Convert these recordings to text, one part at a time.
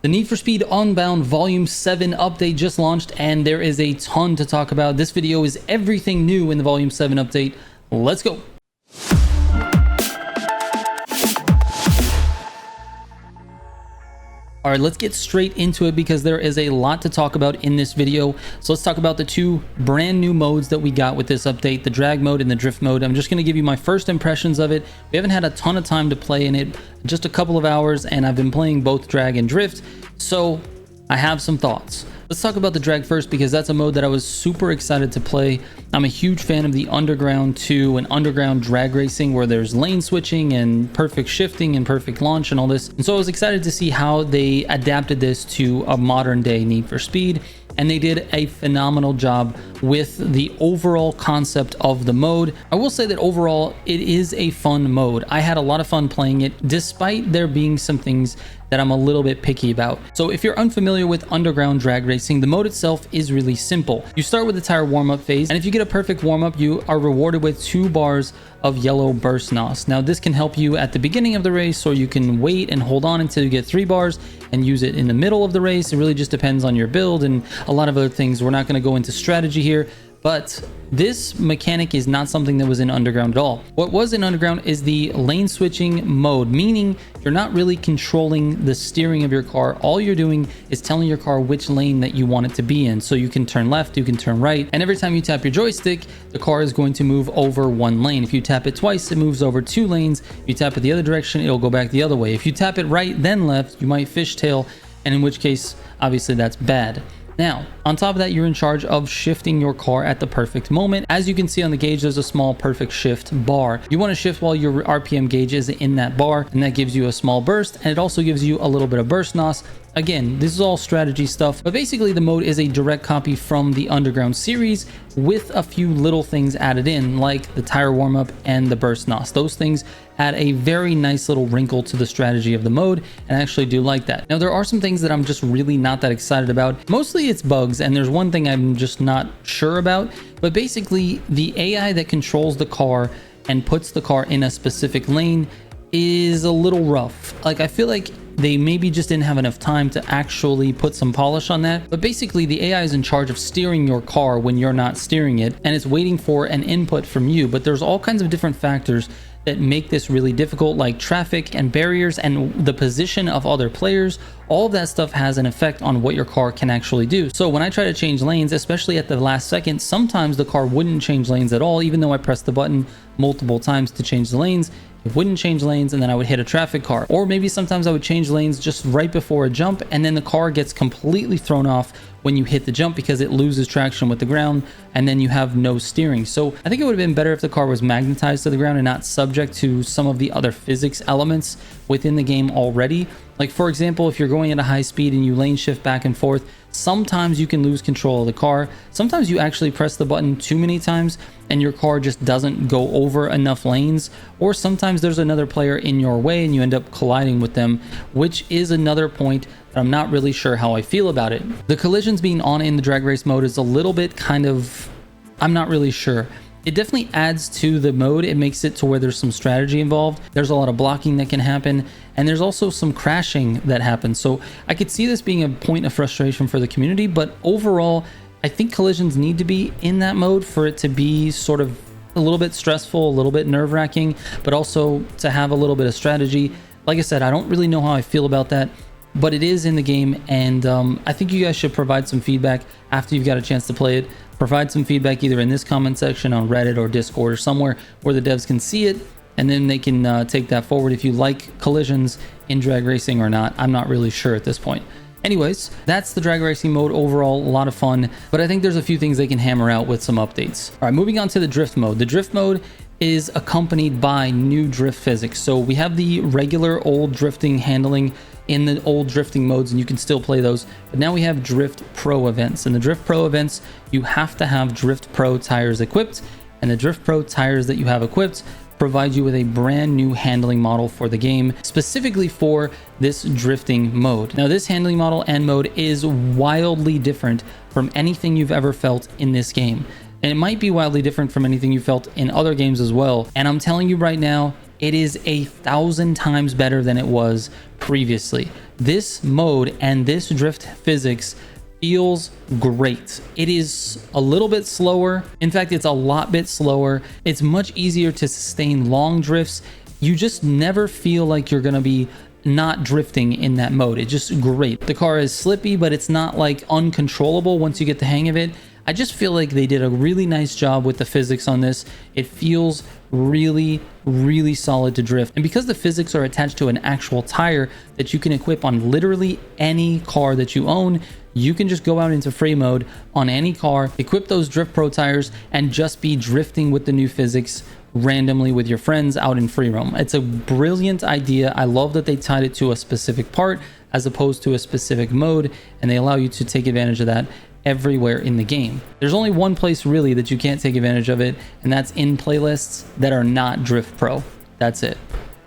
The Need for Speed Unbound Volume 7 update just launched, and there is a ton to talk about. This video is everything new in the Volume 7 update. Let's go. All right, let's get straight into it because there is a lot to talk about in this video. So let's talk about the two brand new modes that we got with this update, the drag mode and the drift mode. I'm just going to give you my first impressions of it. We haven't had a ton of time to play in it, just a couple of hours, and I've been playing both drag and drift, so I have some thoughts. Let's talk about the drag first because that's a mode that I was super excited to play. I'm a huge fan of the Underground 2 and Underground drag racing where there's lane switching and perfect shifting and perfect launch and all this. And so I was excited to see how they adapted this to a modern day Need for Speed. And they did a phenomenal job with the overall concept of the mode. I will say that overall, it is a fun mode. I had a lot of fun playing it, despite there being some things that I'm a little bit picky about. So if you're unfamiliar with Underground drag racing, the mode itself is really simple. You start with the tire warm-up phase, and if you get a perfect warm-up, you are rewarded with 2 bars of yellow burst NOS. Now this can help you at the beginning of the race, or you can wait and hold on until you get 3 bars and use it in the middle of the race. It really just depends on your build and a lot of other things. We're not going to go into strategy here, but this mechanic is not something that was in Underground at all. What was in Underground is the lane switching mode, meaning you're not really controlling the steering of your car. All you're doing is telling your car which lane that you want it to be in. So you can turn left, you can turn right, and every time you tap your joystick, the car is going to move over 1 lane. If you tap it twice, it moves over 2 lanes. If you tap it the other direction, it'll go back the other way. If you tap it right, then left, you might fishtail, and in which case, obviously that's bad. Now, on top of that, you're in charge of shifting your car at the perfect moment. As you can see on the gauge, there's a small perfect shift bar. You want to shift while your RPM gauge is in that bar, and that gives you a small burst, and it also gives you a little bit of burst NOS. Again, this is all strategy stuff, but basically the mode is a direct copy from the Underground series with a few little things added in, like the tire warm-up and the burst NOS. Those things add a very nice little wrinkle to the strategy of the mode, and I actually do like that. Now, there are some things that I'm just really not that excited about. Mostly it's bugs, and there's one thing I'm just not sure about, but basically the AI that controls the car and puts the car in a specific lane is a little rough. Like, I feel like they maybe just didn't have enough time to actually put some polish on that. But basically the AI is in charge of steering your car when you're not steering it, and it's waiting for an input from you. But there's all kinds of different factors that make this really difficult, like traffic and barriers and the position of other players. All of that stuff has an effect on what your car can actually do. So when I try to change lanes, especially at the last second, sometimes the car wouldn't change lanes at all, even though I pressed the button multiple times to change the lanes. It wouldn't change lanes, and then I would hit a traffic car. Or maybe sometimes I would change lanes just right before a jump, and then the car gets completely thrown off when you hit the jump because it loses traction with the ground, and then you have no steering. So I think it would have been better if the car was magnetized to the ground and not subject to some of the other physics elements within the game already. Like, for example, if you're going at a high speed and you lane shift back and forth, sometimes you can lose control of the car. Sometimes you actually press the button too many times and your car just doesn't go over enough lanes. Or sometimes there's another player in your way and you end up colliding with them, which is another point that I'm not really sure how I feel about it. The collisions being on in the drag race mode is a little bit kind of, I'm not really sure. It definitely adds to the mode. It makes it to where there's some strategy involved. There's a lot of blocking that can happen, and there's also some crashing that happens. So I could see this being a point of frustration for the community, but overall, I think collisions need to be in that mode for it to be sort of a little bit stressful, a little bit nerve-wracking, but also to have a little bit of strategy. Like I said, I don't really know how I feel about that, but it is in the game, and I think you guys should provide some feedback after you've got a chance to play it. Provide some feedback either in this comment section on Reddit or Discord or somewhere where the devs can see it, and then they can take that forward if you like collisions in drag racing or not. I'm not really sure at this point. Anyways, that's the drag racing mode overall. A lot of fun, but I think there's a few things they can hammer out with some updates. All right, moving on to the drift mode. The drift mode is accompanied by new drift physics. So we have the regular old drifting handling in the old drifting modes, and you can still play those, but now we have Drift Pro events. And the Drift Pro events, you have to have Drift Pro tires equipped, and the Drift Pro tires that you have equipped provide you with a brand new handling model for the game, specifically for this drifting mode. Now, this handling model and mode is wildly different from anything you've ever felt in this game. And it might be wildly different from anything you felt in other games as well. And I'm telling you right now, it is 1,000 times better than it was previously. This mode and this drift physics feels great. It is a little bit slower. In fact, it's a lot bit slower. It's much easier to sustain long drifts. You just never feel like you're gonna be not drifting in that mode. It's just great. The car is slippy, but it's not like uncontrollable once you get the hang of it. I just feel like they did a really nice job with the physics on this. It feels really, really solid to drift. And because the physics are attached to an actual tire that you can equip on literally any car that you own, you can just go out into free mode on any car, equip those Drift Pro tires, and just be drifting with the new physics randomly with your friends out in free roam. It's a brilliant idea. I love that they tied it to a specific part as opposed to a specific mode, and they allow you to take advantage of that everywhere in the game. There's only one place really that you can't take advantage of it, and that's in playlists that are not Drift Pro. That's it.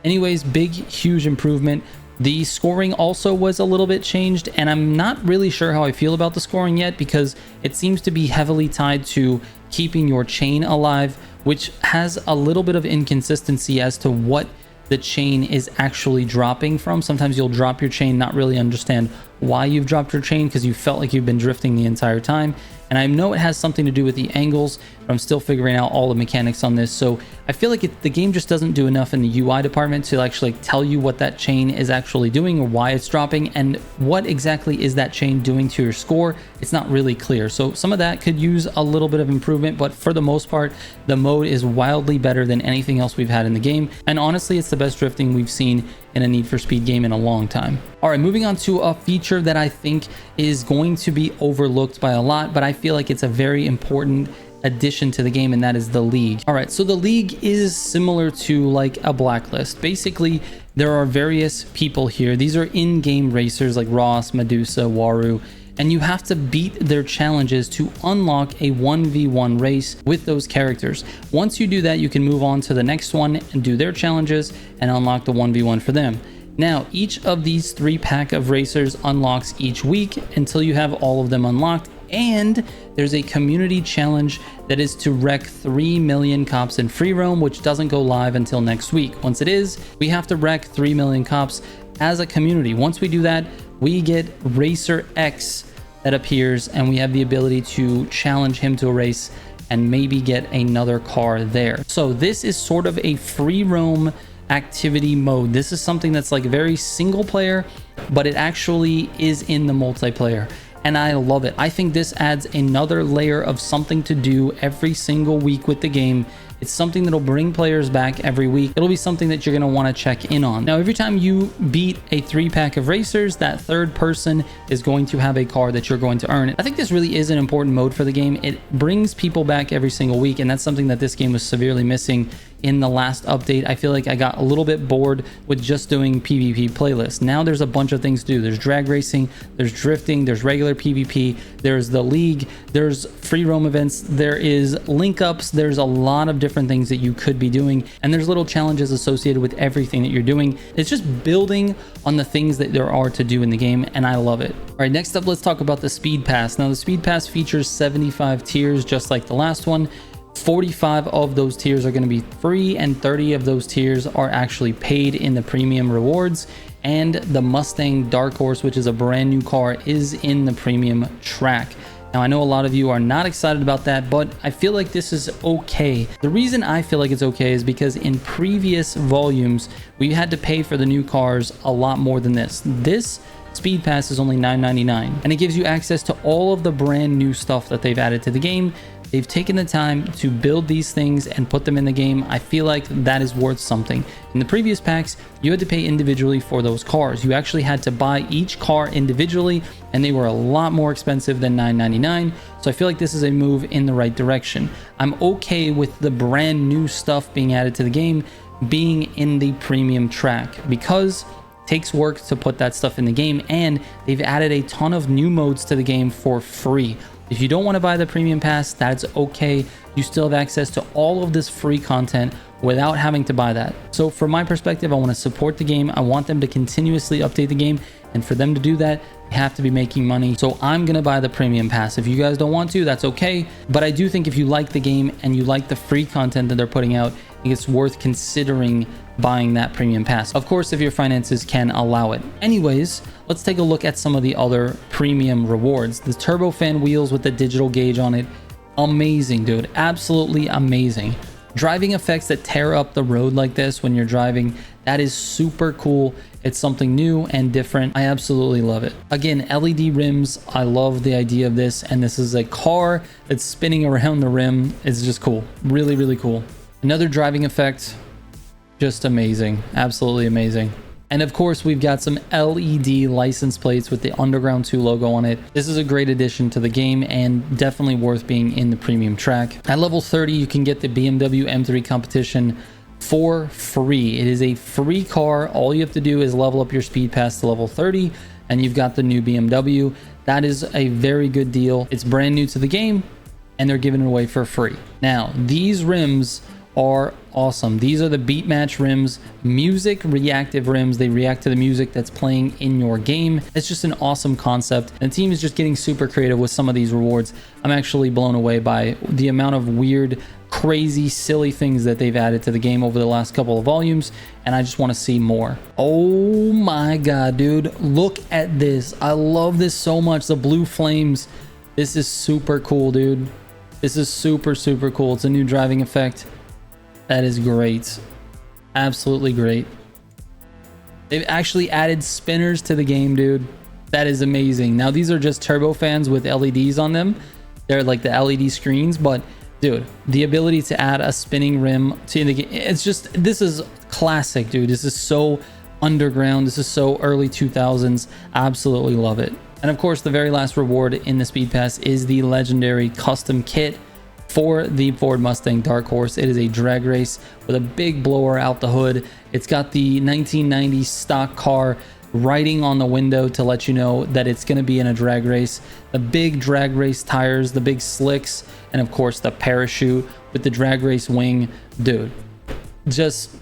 Anyways, big, huge improvement. The scoring also was a little bit changed, and I'm not really sure how I feel about the scoring yet because it seems to be heavily tied to keeping your chain alive, which has a little bit of inconsistency as to what the chain is actually dropping from. Sometimes you'll drop your chain, not really understand why you've dropped your chain because you felt like you've been drifting the entire time. And I know it has something to do with the angles, but I'm still figuring out all the mechanics on this. So I feel like the game just doesn't do enough in the UI department to actually tell you what that chain is actually doing or why it's dropping and what exactly is that chain doing to your score. It's not really clear. So some of that could use a little bit of improvement, but for the most part, the mode is wildly better than anything else we've had in the game. And honestly, it's the best drifting we've seen in a Need for Speed game in a long time. All right, moving on to a feature that I think is going to be overlooked by a lot, but I feel like it's a very important addition to the game, and that is the League. All right, so the League is similar to like a Blacklist. Basically, there are various people here. These are in-game racers like Ross, Medusa, Waru, and you have to beat their challenges to unlock a 1v1 race with those characters. Once you do that, you can move on to the next one and do their challenges and unlock the 1v1 for them. Now, each of these 3-pack of racers unlocks each week until you have all of them unlocked, and there's a community challenge that is to wreck 3 million cops in free roam, which doesn't go live until next week. Once it is, we have to wreck 3 million cops as a community. Once we do that, we get Racer X that appears, and we have the ability to challenge him to a race and maybe get another car there. So this is sort of a free roam activity mode. This is something that's like very single player, but it actually is in the multiplayer, and I love it. I think this adds another layer of something to do every single week with the game. It's something that'll bring players back every week. It'll be something that you're going to want to check in on. Now, every time you beat a 3-pack of racers, that third person is going to have a car that you're going to earn. I think this really is an important mode for the game. It brings people back every single week, and that's something that this game was severely missing in the last update. I feel like I got a little bit bored with just doing PvP playlists. Now there's a bunch of things to do. There's drag racing, there's drifting, there's regular PvP, there's the League, there's free roam events, there is link ups, there's a lot of different things that you could be doing, and there's little challenges associated with everything that you're doing. It's just building on the things that there are to do in the game, and I love it. All right, next up, let's talk about the Speed Pass. Now, the Speed Pass features 75 tiers, just like the last one. 45 of those tiers are going to be free, and 30 of those tiers are actually paid in the premium rewards. And the Mustang Dark Horse, which is a brand new car, is in the premium track. Now, I know a lot of you are not excited about that, but I feel like this is okay. The reason I feel like it's okay is because in previous volumes, we had to pay for the new cars a lot more than this. This Speed Pass is only $9.99, and it gives you access to all of the brand new stuff that they've added to the game. They've taken the time to build these things and put them in the game. I feel like that is worth something. In the previous packs, you had to pay individually for those cars. You actually had to buy each car individually, and they were a lot more expensive than $9.99. So I feel like this is a move in the right direction. I'm okay with the brand new stuff being added to the game being in the premium track, because it takes work to put that stuff in the game, and they've added a ton of new modes to the game for free. If you don't want to buy the premium pass, that's okay. You still have access to all of this free content without having to buy that. So from my perspective, I want to support the game. I want them to continuously update the game, and for them to do that, they have to be making money. So I'm going to buy the premium pass. If you guys don't want to, that's okay. But I do think if you like the game and you like the free content that they're putting out, I think it's worth considering buying that premium pass. Of course, if your finances can allow it. Anyways, let's take a look at some of the other premium rewards. The turbofan wheels with the digital gauge on it, amazing, dude. Absolutely amazing. Driving effects that tear up the road like this when you're driving, that is super cool. It's something new and different. I absolutely love it. Again, LED rims, I love the idea of this, and this is a car that's spinning around the rim. It's just cool. Really, really cool. Another driving effect, just amazing. Absolutely amazing. And of course, we've got some LED license plates with the Underground 2 logo on it. This is a great addition to the game and definitely worth being in the premium track. At level 30, you can get the BMW M3 competition for free. It is a free car. All you have to do is level up your speed pass to level 30 and you've got the new BMW. That is a very good deal. It's brand new to the game and they're giving it away for free. Now, these rims are awesome. These are the beat match rims, music reactive rims. They react to the music that's playing in your game. It's just an awesome concept, and the team is just getting super creative with some of these rewards. I'm actually blown away by the amount of weird, crazy, silly things that they've added to the game over the last couple of volumes, and I just want to see more. Oh my god, dude, look at this. I love this so much. The blue flames, this is super cool, dude. This is super cool. It's a new driving effect. That is great. Absolutely great. They've actually added spinners to the game, dude. That is amazing. Now, these are just turbofans with LEDs on them. They're like the LED screens, but dude, the ability to add a spinning rim to the game, it's just, this is classic, dude. This is so underground. This is so early 2000s. Absolutely love it. And of course, the very last reward in the Speed Pass is the legendary custom kit for the Ford Mustang Dark Horse. It is a drag race with a big blower out the hood. It's got the 1990s stock car writing on the window to let you know that it's going to be in a drag race. The big drag race tires, the big slicks, and of course the parachute with the drag race wing. Dude, just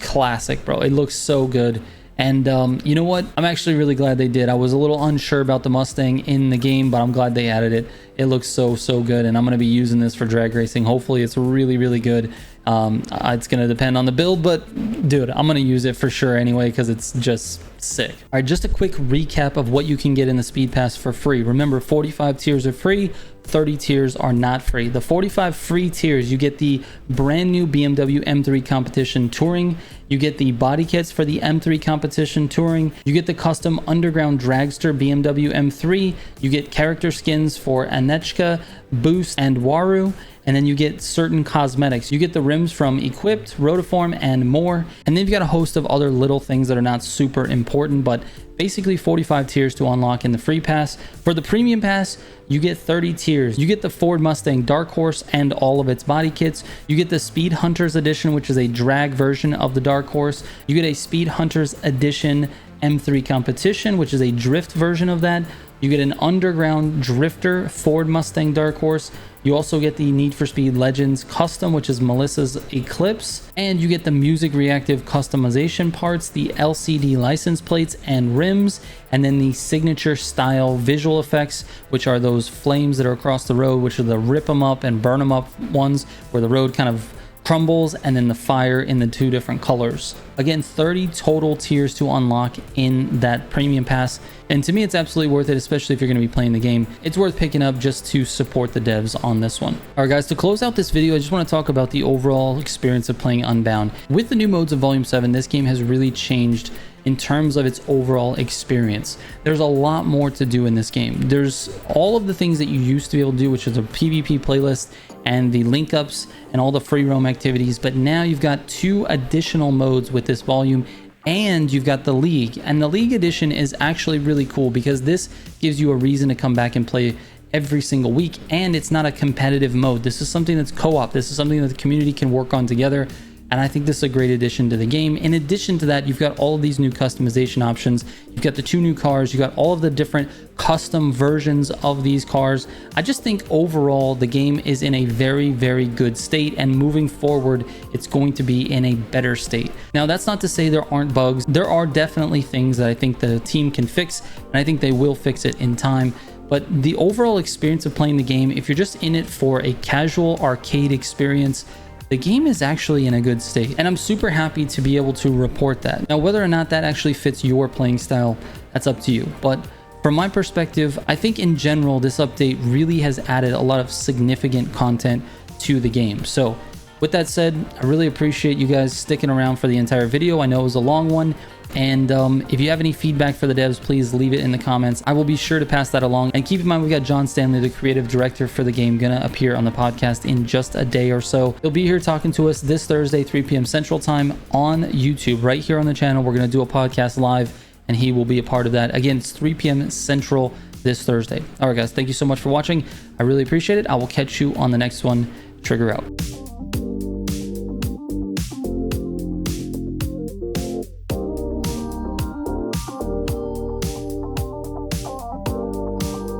classic, bro. It looks so good. And you know what? I'm actually really glad they did. I was a little unsure about the Mustang in the game, but I'm glad they added it. It looks so good, and I'm going to be using this for drag racing. Hopefully it's really good. It's going to depend on the build, but dude, I'm going to use it for sure anyway because it's just sick. All right, just a quick recap of what you can get in the Speed Pass for free. Remember, 45 tiers are free, 30 tiers are not free. The 45 free tiers, you get the brand new BMW M3 competition touring, you get the body kits for the M3 competition touring, you get the custom underground dragster BMW M3, you get character skins for Anechka, Boost, and Waru, and then you get certain cosmetics. You get the rims from Equipped, Rotiform, and more. And then you've got a host of other little things that are not super important, but basically 45 tiers to unlock in the free pass. For the premium pass, you get 30 tiers. You get the Ford Mustang Dark Horse and all of its body kits. You get the Speed Hunters Edition, which is a drag version of the Dark Horse. You get a Speed Hunters Edition M3 competition, which is a drift version of that. You get an underground drifter Ford Mustang Dark Horse. You also get the Need for Speed Legends custom, which is Melissa's Eclipse, and you get the music reactive customization parts, the LCD license plates and rims, and then the signature style visual effects, which are those flames that are across the road, which are the rip 'em up and burn 'em up ones where the road kind of crumbles, and then the fire in the two different colors. Again, 30 total tiers to unlock in that premium pass, and to me it's absolutely worth it, especially if you're going to be playing the game. It's worth picking up just to support the devs on this one. All right guys, to close out this video, I just want to talk about the overall experience of playing Unbound. With the new modes of Volume 7, this game has really changed in terms of its overall experience. There's a lot more to do in this game. There's all of the things that you used to be able to do, which is a PvP playlist and the link ups and all the free roam activities, but now you've got 2 additional modes with this volume, and you've got the League. And the League edition is actually really cool because this gives you a reason to come back and play every single week, and it's not a competitive mode. This is something that's co-op. This is something that the community can work on together, and I think this is a great addition to the game. In addition to that, you've got all of these new customization options. You've got the 2 new cars. You've got all of the different custom versions of these cars. I just think overall the game is in a very good state, and moving forward it's going to be in a better state. Now, that's not to say there aren't bugs. There are definitely things that I think the team can fix, and I think they will fix it in time. But the overall experience of playing the game, if you're just in it for a casual arcade experience, the game is actually in a good state, and I'm super happy to be able to report that. Now, whether or not that actually fits your playing style, that's up to you. But from my perspective, I think in general, this update really has added a lot of significant content to the game. So with that said, I really appreciate you guys sticking around for the entire video. I know it was a long one, and if you have any feedback for the devs, please leave it in the comments. I will be sure to pass that along. And keep in mind, we got John Stanley, the creative director for the game, gonna appear on the podcast in just a day or so. He'll be here talking to us this Thursday, 3 p.m. Central Time on YouTube, right here on the channel. We're gonna do a podcast live, and he will be a part of that. Again, it's 3 p.m. Central this Thursday. All right, guys, thank you so much for watching. I really appreciate it. I will catch you on the next one. Trigger out.